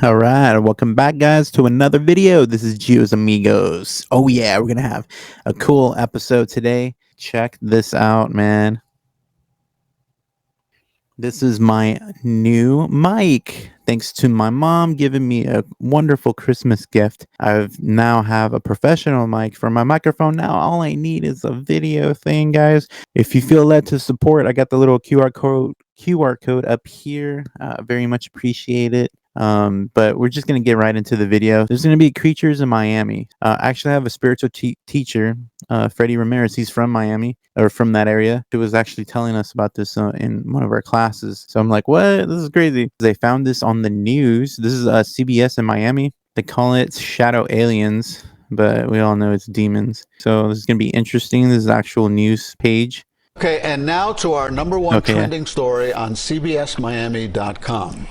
All right, welcome back, guys, to another video. This is Gios Amigos. Oh yeah, we're gonna have a cool episode today. Check this out, man. This is my new mic. Thanks to my mom giving me a wonderful Christmas gift. I've now have a professional mic for my microphone. Now all I need is a video thing, guys. If you feel led to support, I got the little QR code up here. Very much appreciate it. But we're just gonna get right into the video. There's gonna be creatures in Miami. Actually, I have a spiritual teacher, Freddie Ramirez. He's from Miami, or from that area. He was actually telling us about this in one of our classes. So I'm like, what? This is crazy. They found this on the news. This is CBS in Miami. They call it shadow aliens, but we all know it's demons. So this is gonna be interesting. This is the actual news page. Okay, and now to our number one trending story on CBSMiami.com.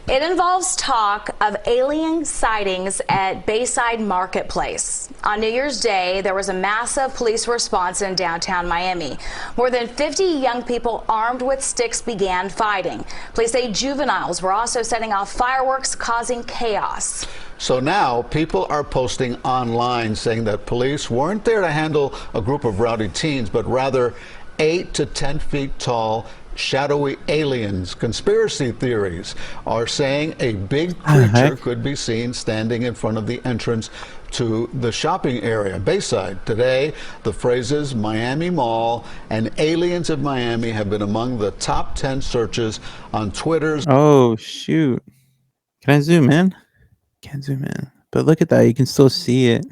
It involves talk of alien sightings at Bayside Marketplace. On New Year's Day, there was a massive police response in downtown Miami. More than 50 young people armed with sticks began fighting. Police say juveniles were also setting off fireworks, causing chaos. So now people are posting online saying that police weren't there to handle a group of rowdy teens, but rather 8 to 10 feet tall shadowy aliens. Conspiracy theories are saying a big creature could be seen standing in front of the entrance to the shopping area, Bayside. Today, the phrases Miami Mall and aliens of Miami have been among the top 10 searches on Twitter's. Oh, shoot. Can I zoom in? Can't zoom in. But look at that. You can still see it.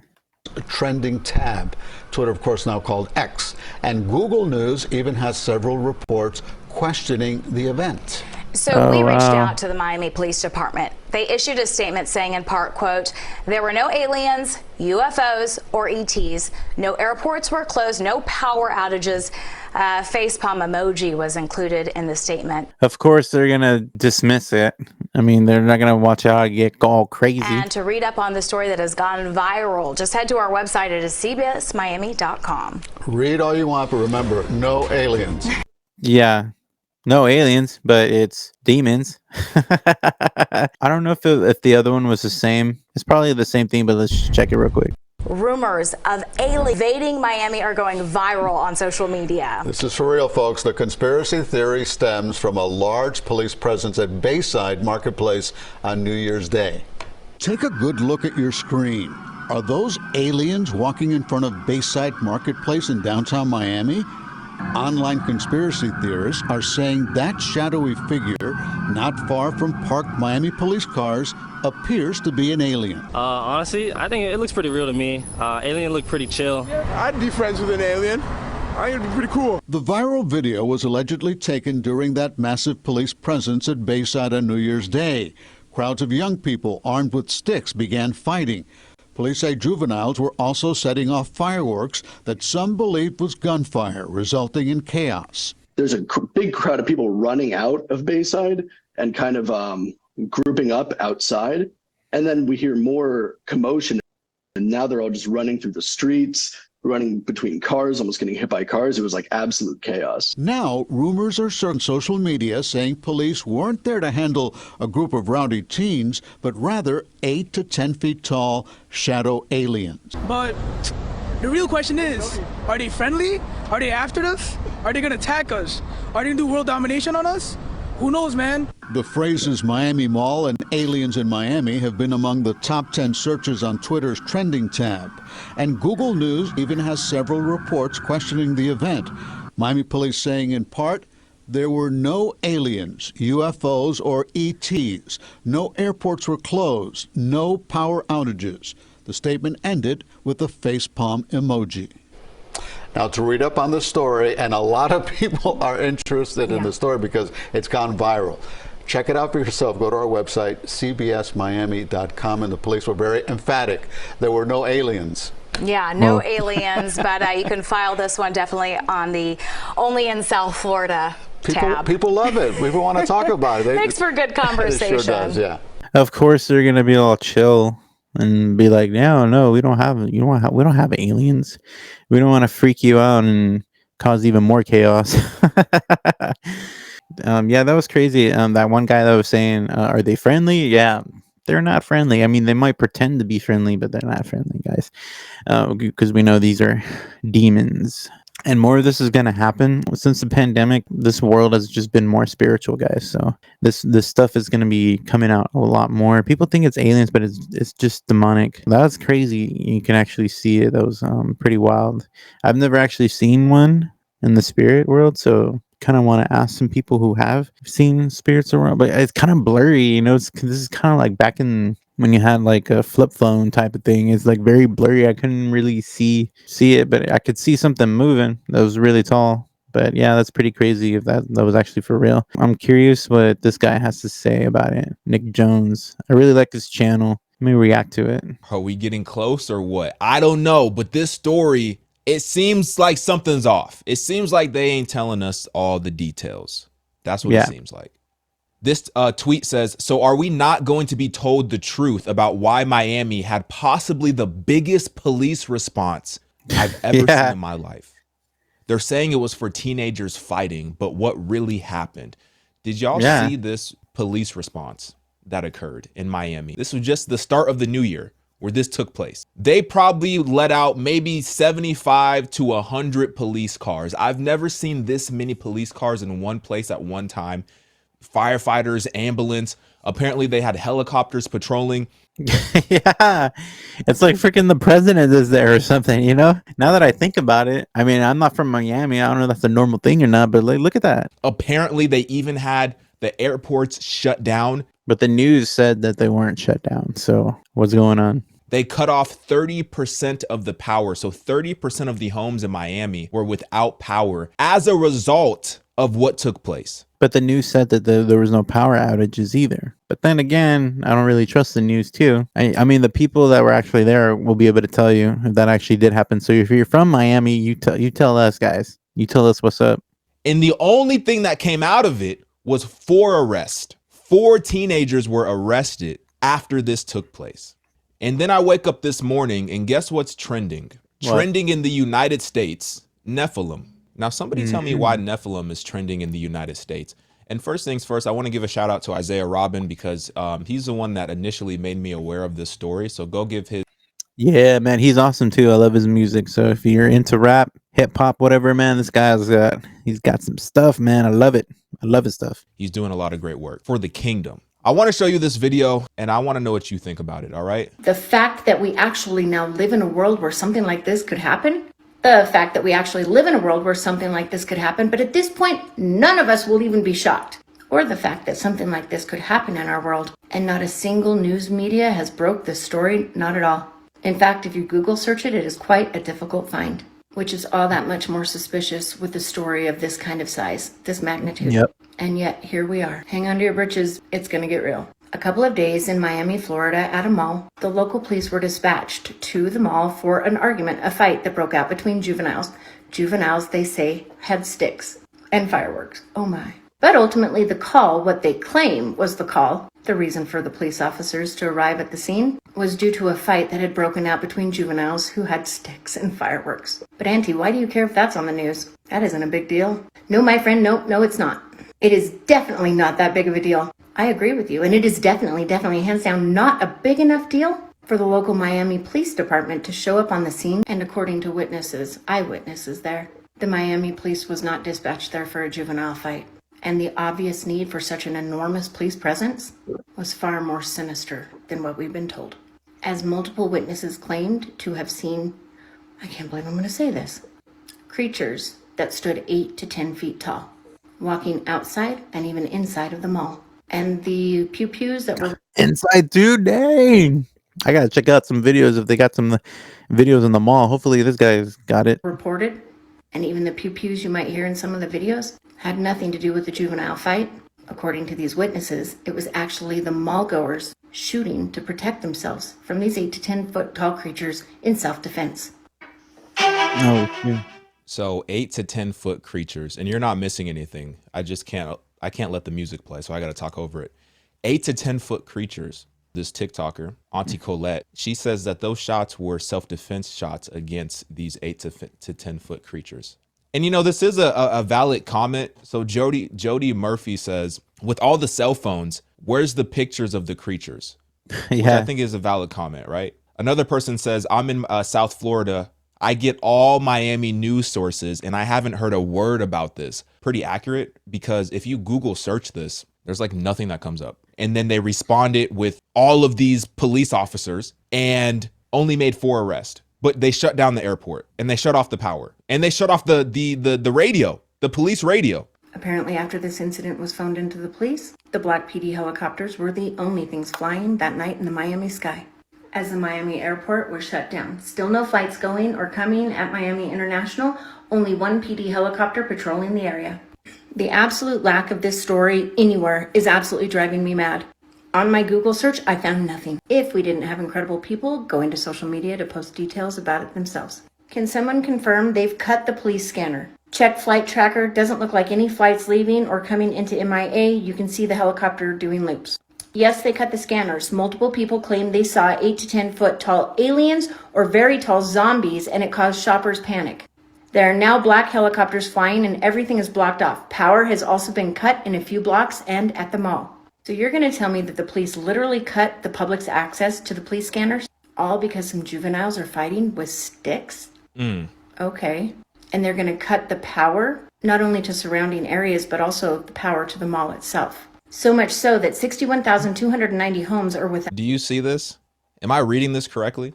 Trending tab. Twitter, of course, now called X. And Google News even has several reports questioning the event. So we reached out to the Miami Police Department. They issued a statement saying in part, quote, there were no aliens, UFOs, or ETs. No airports were closed, no power outages. Facepalm emoji was included in the statement. Of course, they're going to dismiss it. I mean, they're not going to watch out and get all crazy. And to read up on the story that has gone viral, just head to our website. It is cbsmiami.com. Read all you want, but remember, no aliens. Yeah. No aliens, but it's demons. I don't know if the other one was the same. It's probably the same thing, but let's just check it real quick. Rumors of aliens invading Miami are going viral on social media. This is for real, folks. The conspiracy theory stems from a large police presence at Bayside Marketplace on New Year's Day. Take a good look at your screen. Are those aliens walking in front of Bayside Marketplace in downtown Miami? Online conspiracy theorists are saying that shadowy figure, not far from parked Miami police cars, appears to be an alien. Honestly, I think it looks pretty real to me. Alien look pretty chill. I'd be friends with an alien. I think it'd be pretty cool. The viral video was allegedly taken during that massive police presence at Bayside on New Year's Day. Crowds of young people armed with sticks began fighting. Police say juveniles were also setting off fireworks that some believed was gunfire, resulting in chaos. There's a big crowd of people running out of Bayside and kind of grouping up outside. And then we hear more commotion. And now they're all just running through the streets, running between cars, almost getting hit by cars. It was like absolute chaos. Now, rumors are on social media saying police weren't there to handle a group of rowdy teens, but rather 8 to 10 feet tall shadow aliens. But the real question is, are they friendly? Are they after us? Are they going to attack us? Are they going to do world domination on us? Who knows, man? The phrases Miami Mall and aliens in Miami have been among the top 10 searches on Twitter's trending tab. And Google News even has several reports questioning the event. Miami police saying in part, there were no aliens, UFOs, or ETs. No airports were closed. No power outages. The statement ended with a facepalm emoji. Now, to read up on the story, and a lot of people are interested in the story because it's gone viral. Check it out for yourself. Go to our website, cbsmiami.com, and the police were very emphatic. There were no aliens. Yeah, no aliens, but you can file this one definitely on the Only in South Florida tab. People love it. People want to talk about it. Makes for good conversation. It sure does, yeah. Of course, they're gonna be all chill and be like, no, we don't have aliens. We don't want to freak you out and cause even more chaos. Yeah, that was crazy. That one guy that was saying, are they friendly? Yeah, They're not friendly. I mean, they might pretend to be friendly, but they're not friendly, guys. Because we know these are demons. And more of this is going to happen since the pandemic. This world has just been more spiritual, guys. So this stuff is going to be coming out a lot more. People think it's aliens, but it's just demonic. That's crazy. You can actually see it. That was pretty wild. I've never actually seen one in the spirit world, so kind of want to ask some people who have seen spirits around, but it's kind of blurry. This is kind of like back in when you had like a flip phone type of thing. It's like very blurry. I couldn't really see it, but I could see something moving that was really tall. But yeah, that's pretty crazy if that was actually for real. I'm curious what this guy has to say about it. Nick Jones. I really like his channel. Let me react to it. Are we getting close or what? I don't know, but this story, it seems like something's off. It seems like they ain't telling us all the details. That's what it seems like. This tweet says, so are we not going to be told the truth about why Miami had possibly the biggest police response I've ever seen in my life? They're saying it was for teenagers fighting, but what really happened? Did y'all see this police response that occurred in Miami? This was just the start of the new year where this took place. They probably let out maybe 75 to 100 police cars. I've never seen this many police cars in one place at one time. Firefighters, ambulance. Apparently they had helicopters patrolling. Yeah, it's like freaking the president is there or something, Now that I think about it, I mean, I'm not from Miami. I don't know if that's a normal thing or not, but like, look at that. Apparently they even had the airports shut down. But the news said that they weren't shut down. So what's going on? They cut off 30% of the power. So 30% of the homes in Miami were without power as a result of what took place. But the news said that there was no power outages either. But then again, I don't really trust the news too. I mean, the people that were actually there will be able to tell you if that actually did happen. So if you're from Miami, you tell us, guys. You tell us what's up. And the only thing that came out of it was 4 arrests. 4 teenagers were arrested after this took place. And then I wake up this morning and guess what's trending? What? Trending in the United States, NEPHILIM. Now, somebody tell me why NEPHILIM is trending in the United States. And first things first, I want to give a shout out to Isaiah Robin because he's the one that initially made me aware of this story. So go give his. Yeah, man, he's awesome too. I love his music. So if you're into rap, hip hop, whatever, man, this guy's he's got some stuff, man. I love it. I love his stuff. He's doing a lot of great work for the kingdom. I want to show you this video and I want to know what you think about it. All right. The fact that we actually now live in a world where something like this could happen. The fact that we actually live in a world where something like this could happen, but at this point, none of us will even be shocked. Or the fact that something like this could happen in our world, and not a single news media has broke the story, not at all. In fact, if you Google search it, it is quite a difficult find, which is all that much more suspicious with a story of this kind of size, this magnitude. Yep. And yet, here we are. Hang on to your britches, it's gonna get real. A couple of days in Miami, Florida, at a mall, the local police were dispatched to the mall for an argument, a fight that broke out between juveniles. Juveniles, they say, had sticks and fireworks. Oh my. But ultimately, the call, what they claim was the call, the reason for the police officers to arrive at the scene, was due to a fight that had broken out between juveniles who had sticks and fireworks. But Auntie, why do you care if that's on the news? That isn't a big deal. No, my friend, no, it's not. It is definitely not that big of a deal. I agree with you, and it is definitely, hands down, not a big enough deal for the local Miami Police Department to show up on the scene. And according to witnesses, eyewitnesses there, the Miami police was not dispatched there for a juvenile fight. And the obvious need for such an enormous police presence was far more sinister than what we've been told. As multiple witnesses claimed to have seen, I can't believe I'm going to say this, creatures that stood 8 to 10 feet tall, walking outside and even inside of the mall. And the pew-pews that were inside, dude, dang. I gotta check out some videos if they got some videos in the mall. Hopefully this guy's got it. Reported, and even the pew-pews you might hear in some of the videos, had nothing to do with the juvenile fight. According to these witnesses, it was actually the mall goers shooting to protect themselves from these 8 to 10 foot tall creatures in self-defense. Oh, yeah. So 8 to 10 foot creatures, and you're not missing anything. I can't let the music play, so I got to talk over it. 8 to 10 foot creatures. This TikToker, Auntie Colette, she says that those shots were self-defense shots against these 8 to 10 foot creatures. And this is a valid comment. So Jody Murphy says, with all the cell phones, where's the pictures of the creatures? which I think is a valid comment, right? Another person says, I'm in South Florida. I get all Miami news sources and I haven't heard a word about this. Pretty accurate, because if you Google search this, there's like nothing that comes up. And then they responded with all of these police officers and only made 4 arrests. But they shut down the airport and they shut off the power and they shut off the radio, the police radio. Apparently, after this incident was phoned into the police, the black PD helicopters were the only things flying that night in the Miami sky. As the Miami airport was shut down, still no flights going or coming at Miami International, only one PD helicopter patrolling the area. The absolute lack of this story anywhere is absolutely driving me mad. On my Google search, I found nothing. If we didn't have incredible people going to social media to post details about it themselves. Can someone confirm they've cut the police scanner? Check flight tracker, doesn't look like any flights leaving or coming into MIA. You can see the helicopter doing loops. Yes, they cut the scanners. Multiple people claim they saw 8 to 10 foot tall aliens or very tall zombies, and it caused shoppers panic. There are now black helicopters flying and everything is blocked off. Power has also been cut in a few blocks and at the mall. So you're going to tell me that the police literally cut the public's access to the police scanners? All because some juveniles are fighting with sticks? Okay. And they're going to cut the power, not only to surrounding areas, but also the power to the mall itself. So much so that 61,290 homes are without. Do you see this? Am I reading this correctly?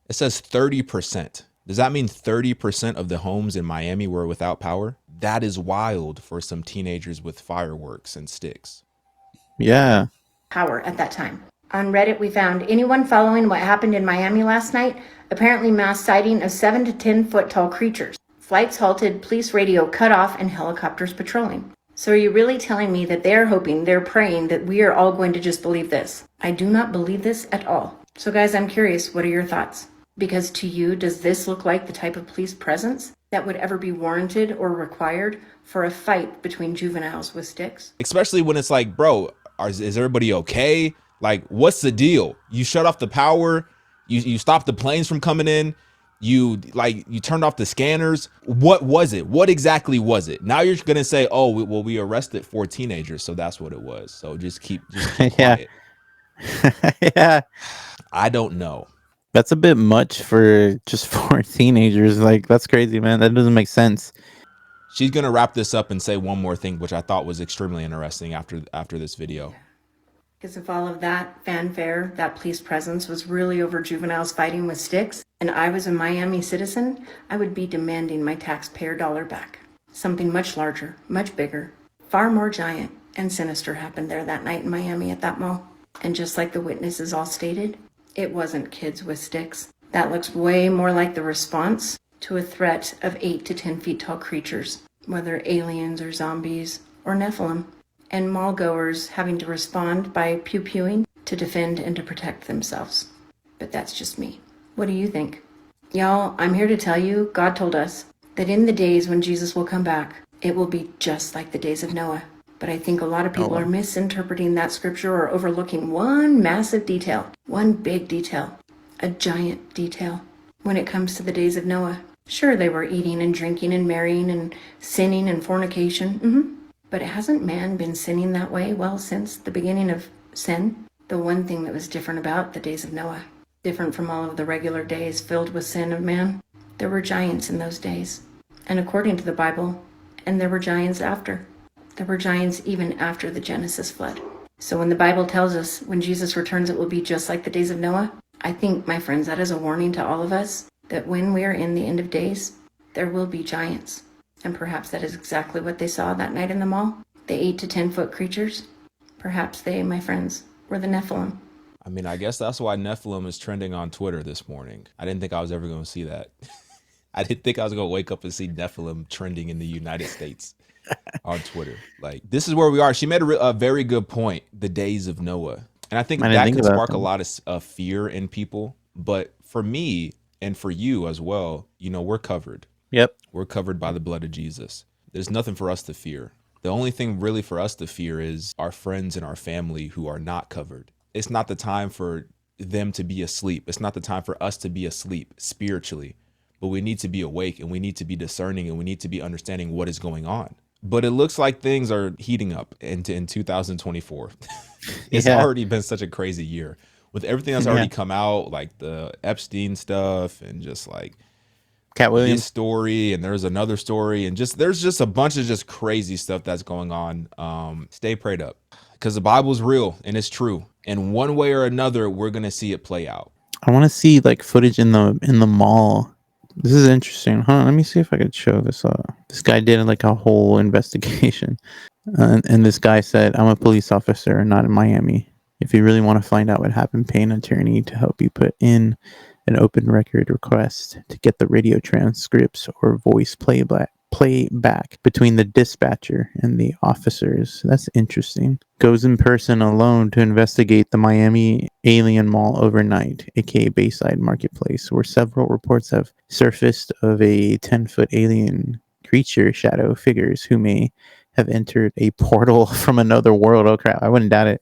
It says 30%. Does that mean 30% of the homes in Miami were without power? That is wild for some teenagers with fireworks and sticks. Yeah. Power at that time. On Reddit, we found anyone following what happened in Miami last night, apparently mass sighting of 7 to 10 foot tall creatures. Flights halted, police radio cut off, and helicopters patrolling. So are you really telling me that they're hoping, they're praying that we are all going to just believe this? I do not believe this at all. So guys, I'm curious, what are your thoughts? Because to you, does this look like the type of police presence that would ever be warranted or required for a fight between juveniles with sticks? Especially when it's like, bro, is everybody okay? Like, what's the deal? You shut off the power, you stopped the planes from coming in, you turned off the scanners. What was it? What exactly was it? Now you're gonna say, oh, well, we arrested 4 teenagers, so that's what it was. So just keep quiet. Yeah. I don't know. That's a bit much for just 4 teenagers. Like, that's crazy, man. That doesn't make sense. She's gonna wrap this up and say one more thing, which I thought was extremely interesting after this video. Because of all of that fanfare, that police presence was really over juveniles fighting with sticks, and I was a Miami citizen, I would be demanding my taxpayer dollar back. Something much larger, much bigger, far more giant and sinister happened there that night in Miami at that mall. And just like the witnesses all stated, it wasn't kids with sticks. That looks way more like the response to a threat of 8 to 10 feet tall creatures, whether aliens or zombies or NEPHILIM. And mall goers having to respond by pew-pewing to defend and to protect themselves. But that's just me. What do you think? Y'all, I'm here to tell you, God told us that in the days when Jesus will come back, it will be just like the days of Noah. But I think a lot of people are misinterpreting that scripture or overlooking one massive detail, one big detail, a giant detail when it comes to the days of Noah. Sure, they were eating and drinking and marrying and sinning and fornication. But hasn't man been sinning that way, well, since the beginning of sin? The one thing that was different about the days of Noah, different from all of the regular days filled with sin of man, there were giants in those days. And according to the Bible, and there were giants after. There were giants even after the Genesis flood. So when the Bible tells us when Jesus returns it will be just like the days of Noah, I think, my friends, that is a warning to all of us that when we are in the end of days, there will be giants. And perhaps that is exactly what they saw that night in the mall. The 8 to 10 foot creatures. Perhaps they, my friends, were the NEPHILIM. I mean, I guess that's why NEPHILIM is trending on Twitter this morning. I didn't think I was ever going to see that. I didn't think I was going to wake up and see NEPHILIM trending in the United States on Twitter. Like, this is where we are. She made a very good point, the days of Noah. And I think that could spark a lot of fear in people. But for me and for you as well, you know, we're covered. Yep. We're covered by the blood of Jesus. There's nothing for us to fear. The only thing really for us to fear is our friends and our family who are not covered. It's not the time for them to be asleep. It's not the time for us to be asleep spiritually, but we need to be awake and we need to be discerning and we need to be understanding what is going on. But it looks like things are heating up in 2024. It's already been such a crazy year. with everything that's already come out, like the Epstein stuff and just like Cat Williams this story, and there's another story, and there's just a bunch of just crazy stuff that's going on. Stay prayed up, because the Bible's real and it's true, and one way or another we're gonna see it play out. I want to see like footage in the mall. This is interesting, huh? Let me see if I could show this. This guy did like a whole investigation, and this guy said, "I'm a police officer, not in Miami. If you really want to find out what happened, pay an attorney to help you put in an open record request to get the radio transcripts or voice playback between the dispatcher and the officers." That's interesting. Goes in person alone to investigate the Miami Alien Mall overnight, aka Bayside Marketplace, where several reports have surfaced of a 10-foot alien creature shadow figures who may have entered a portal from another world. Oh crap, I wouldn't doubt it.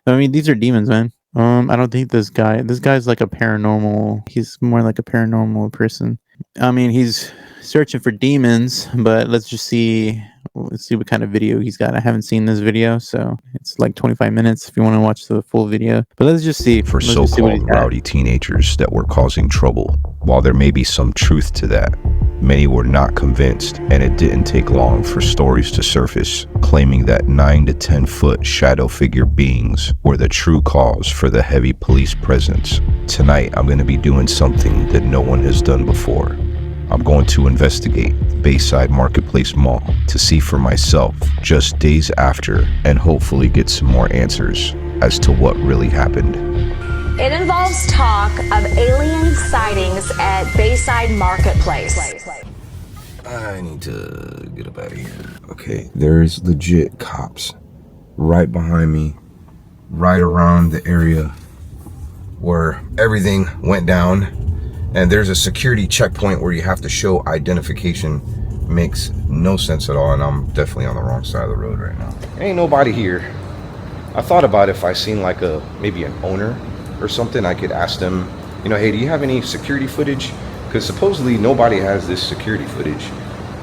I mean, these are demons, man. I don't think this guy's like a paranormal. He's more like a paranormal person. I mean, he's searching for demons, but let's see what kind of video he's got. I haven't seen this video, so it's like 25 minutes if you want to watch the full video. But let's just see. For so-called rowdy teenagers that were causing trouble. While there may be some truth to that, many were not convinced, and it didn't take long for stories to surface claiming that 9 to 10 foot shadow figure beings were the true cause for the heavy police presence. Tonight, I'm going to be doing something that no one has done before. I'm going to investigate the Bayside Marketplace Mall to see for myself just days after, and hopefully get some more answers as to what really happened. It involves talk of alien sightings at Bayside Marketplace. I need to get up out of here. Okay, there's legit cops right behind me, right around the area where everything went down. And there's a security checkpoint where you have to show identification. Makes no sense at all, and I'm definitely on the wrong side of the road right now. Ain't nobody here. I thought about if I seen like maybe an owner or something, I could ask them, you know, hey, do you have any security footage? Because supposedly nobody has this security footage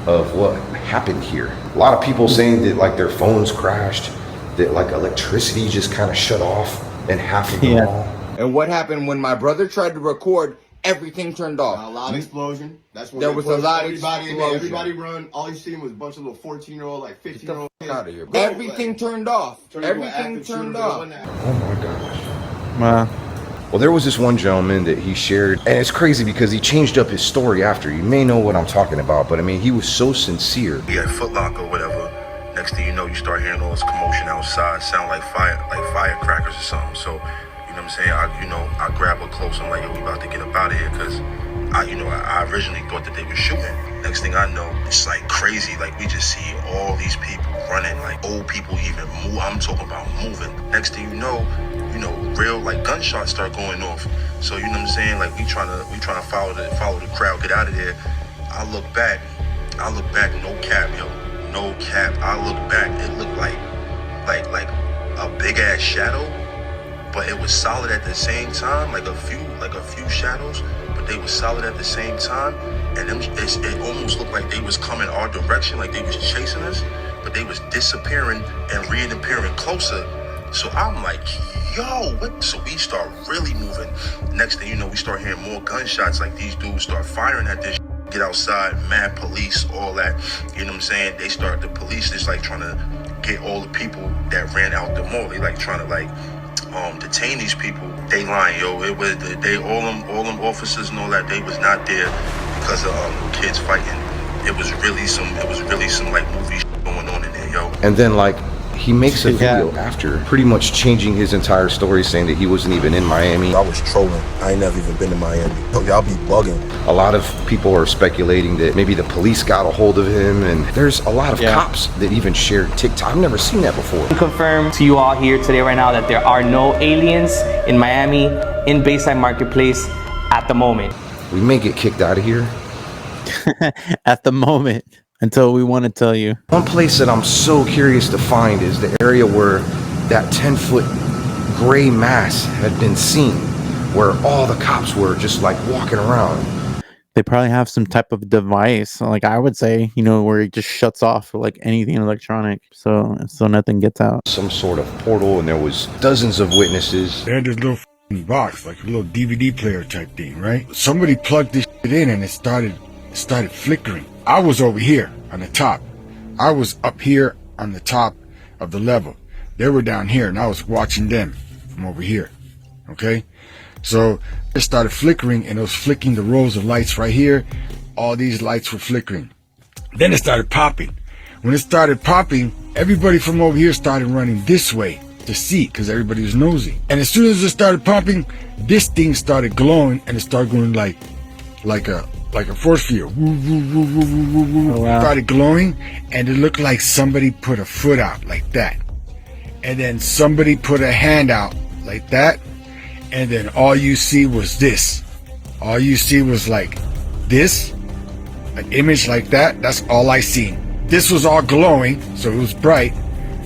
of what happened here. A lot of people saying that like their phones crashed, that like electricity just kind of shut off in half of the mall. And what happened when my brother tried to record? Everything turned off. A loud explosion. That's when there was a lot of explosion. Everybody run. All you seen was a bunch of little 14-year-old, like 15-year-old. Out of here. Everything turned off. Everything turned off. Oh my gosh. Wow. Well, there was this one gentleman that he shared, and it's crazy because he changed up his story after. You may know what I'm talking about, but I mean, he was so sincere. He had Foot Locker or whatever. Next thing you know, you start hearing all this commotion outside, sound like firecrackers or something. So, you know what I'm saying? I grab her close. I'm like, yo, we about to get up out of here, because I originally thought that they were shooting. Next thing I know, it's like crazy. Like, we just see all these people running, like old people even move. I'm talking about moving. Next thing you know, real like gunshots start going off. So you know what I'm saying? Like we trying to follow the crowd, get out of there. I look back, no cap, yo, no cap. I look back, it looked like a big ass shadow, but it was solid at the same time, like a few shadows, but they were solid at the same time. And it almost looked like they was coming our direction, like they was chasing us, but they was disappearing and reappearing closer. So I'm like, yo, what? So we start really moving. Next thing you know, we start hearing more gunshots, like these dudes start firing at this. Get outside, mad police, all that. You know what I'm saying? The police just like trying to get all the people that ran out the mall. They like trying to detain these people. They lying, yo. It was all them officers and all that. They was not there because of kids fighting. It was really some like movie going on in there, yo. And then like he makes a video after pretty much changing his entire story, saying that he wasn't even in Miami. I was trolling. I ain't never even been to Miami. Yo, y'all be bugging. A lot of people are speculating that maybe the police got a hold of him, and there's a lot of cops that even shared TikTok. I've never seen that before. I confirm to you all here today right now that there are no aliens in Miami in Bayside Marketplace at the moment. We may get kicked out of here. At the moment. Until we want to tell you. One place that I'm so curious to find is the area where that 10-foot gray mass had been seen, where all the cops were just like walking around. They probably have some type of device, like I would say, where it just shuts off like anything electronic, so nothing gets out. Some sort of portal, and there was dozens of witnesses. And this little box, like a little DVD player type thing, right? Somebody plugged this shit in and it started flickering. I was over here on the top. I was up here on the top of the level. They were down here and I was watching them from over here. Okay? So it started flickering and it was flicking the rows of lights right here. All these lights were flickering. Then it started popping. When it started popping, everybody from over here started running this way to see, because everybody was nosy. And as soon as it started popping, this thing started glowing and it started going like a force field. Woo, woo, woo, woo, woo, woo, woo. Wow. Started glowing and it looked like somebody put a foot out like that. And then somebody put a hand out like that. And then all you see was this. All you see was like this, an image like that. That's all I seen. This was all glowing, so it was bright.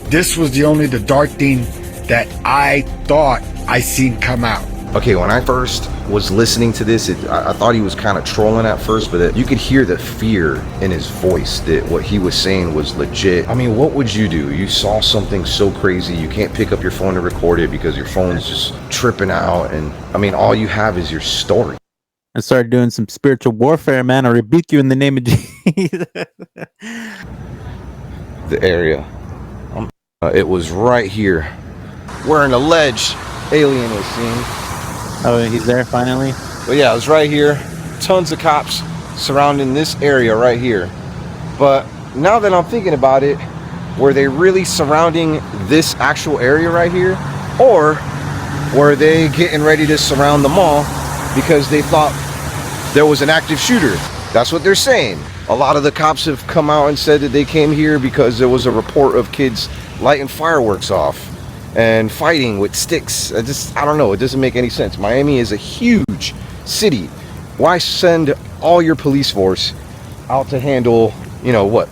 This was the dark thing that I thought I seen come out. Okay, when I first was listening to this, I thought he was kind of trolling at first, but you could hear the fear in his voice that what he was saying was legit. I mean, what would you do? You saw something so crazy, you can't pick up your phone to record it because your phone's just tripping out, and I mean, all you have is your story. I started doing some spiritual warfare, man. I rebuke you in the name of Jesus. The area. It was right here where an alleged alien was seen. Oh, he's there finally? But yeah, it was right here. Tons of cops surrounding this area right here. But now that I'm thinking about it, were they really surrounding this actual area right here? Or were they getting ready to surround the mall because they thought there was an active shooter? That's what they're saying. A lot of the cops have come out and said that they came here because there was a report of kids lighting fireworks off and fighting with sticks. I don't know. It doesn't make any sense. Miami is a huge city. Why send all your police force out to handle, you know, what,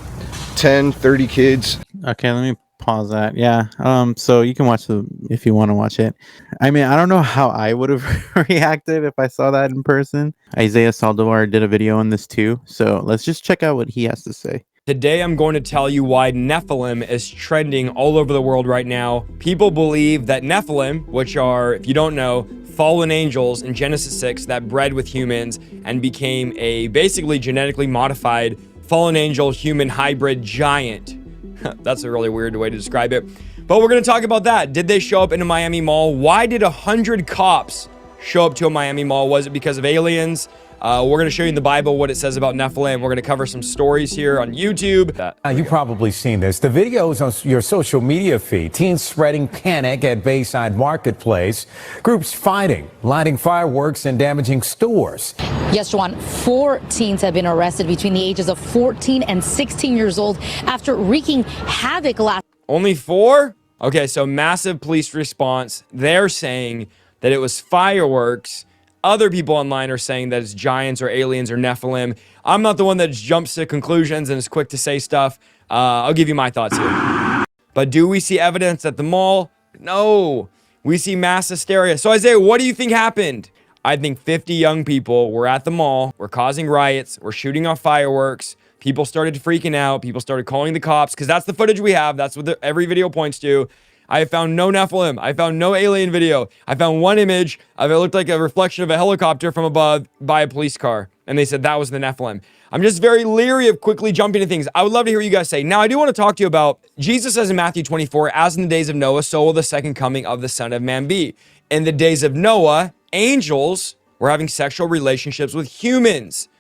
10, 30 kids? Okay, let me pause that. Yeah. So you can watch if you want to watch it. I mean, I don't know how I would have reacted if I saw that in person. Isaiah Saldivar did a video on this too. So let's just check out what he has to say. Today, I'm going to tell you why NEPHILIM is trending all over the world right now. People believe that NEPHILIM, which are, if you don't know, fallen angels in Genesis 6 that bred with humans and became a basically genetically modified fallen angel human hybrid giant. That's a really weird way to describe it. But we're going to talk about that. Did they show up in a Miami mall? Why did 100 cops show up to a Miami mall? Was it because of aliens? We're going to show you in the Bible what it says about Nephilim. We're going to cover some stories here on YouTube. You've probably seen this. The videos on your social media feed. Teens spreading panic at Bayside Marketplace. Groups fighting, lighting fireworks, and damaging stores. Yes, Juan, 4 teens have been arrested between the ages of 14 and 16 years old after wreaking havoc last. Only 4? Okay, so massive police response. They're saying that it was fireworks. Other people online are saying that it's giants or aliens or Nephilim. I'm not the one that jumps to conclusions and is quick to say stuff. I'll give you my thoughts here. But do we see evidence at the mall? No. We see mass hysteria. So Isaiah, what do you think happened? I think 50 young people were at the mall, were causing riots, were shooting off fireworks. People started freaking out. People started calling the cops because that's the footage we have. That's what every video points to. I have found no Nephilim. I found no alien video. I found one image of it looked like a reflection of a helicopter from above by a police car. And they said that was the Nephilim. I'm just very leery of quickly jumping to things. I would love to hear what you guys say. Now, I do want to talk to you about, Jesus says in Matthew 24, as in the days of Noah, so will the second coming of the Son of Man be. In the days of Noah, angels were having sexual relationships with humans.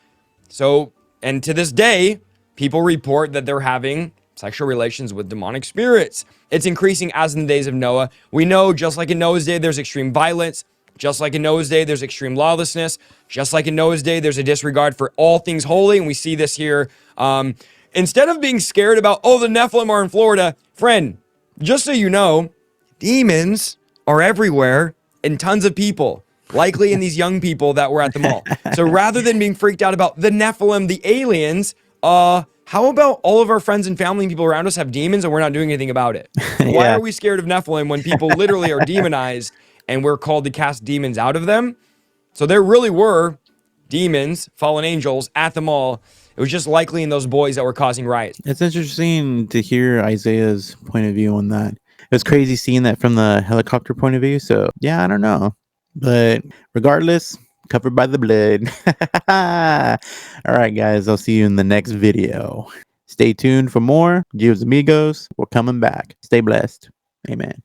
So, and to this day, people report that they're having sexual relations with demonic spirits. It's increasing as in the days of Noah. We know just like in Noah's day, there's extreme violence. Just like in Noah's day, there's extreme lawlessness. Just like in Noah's day, there's a disregard for all things holy. And we see this here. Instead of being scared about, oh, the Nephilim are in Florida, friend, just so you know, demons are everywhere and tons of people, likely in these young people that were at the mall. So rather than being freaked out about the Nephilim, the aliens, how about all of our friends and family and people around us have demons and we're not doing anything about it? Why are we scared of Nephilim when people literally are demonized and we're called to cast demons out of them? So there really were demons, fallen angels at the mall. It was just likely in those boys that were causing riots. It's interesting to hear Isaiah's point of view on that. It was crazy seeing that from the helicopter point of view. So yeah, I don't know. But regardless, covered by the blood. All right, guys, I'll see you in the next video. Stay tuned for more. Gios Amigos, we're coming back. Stay blessed. Amen.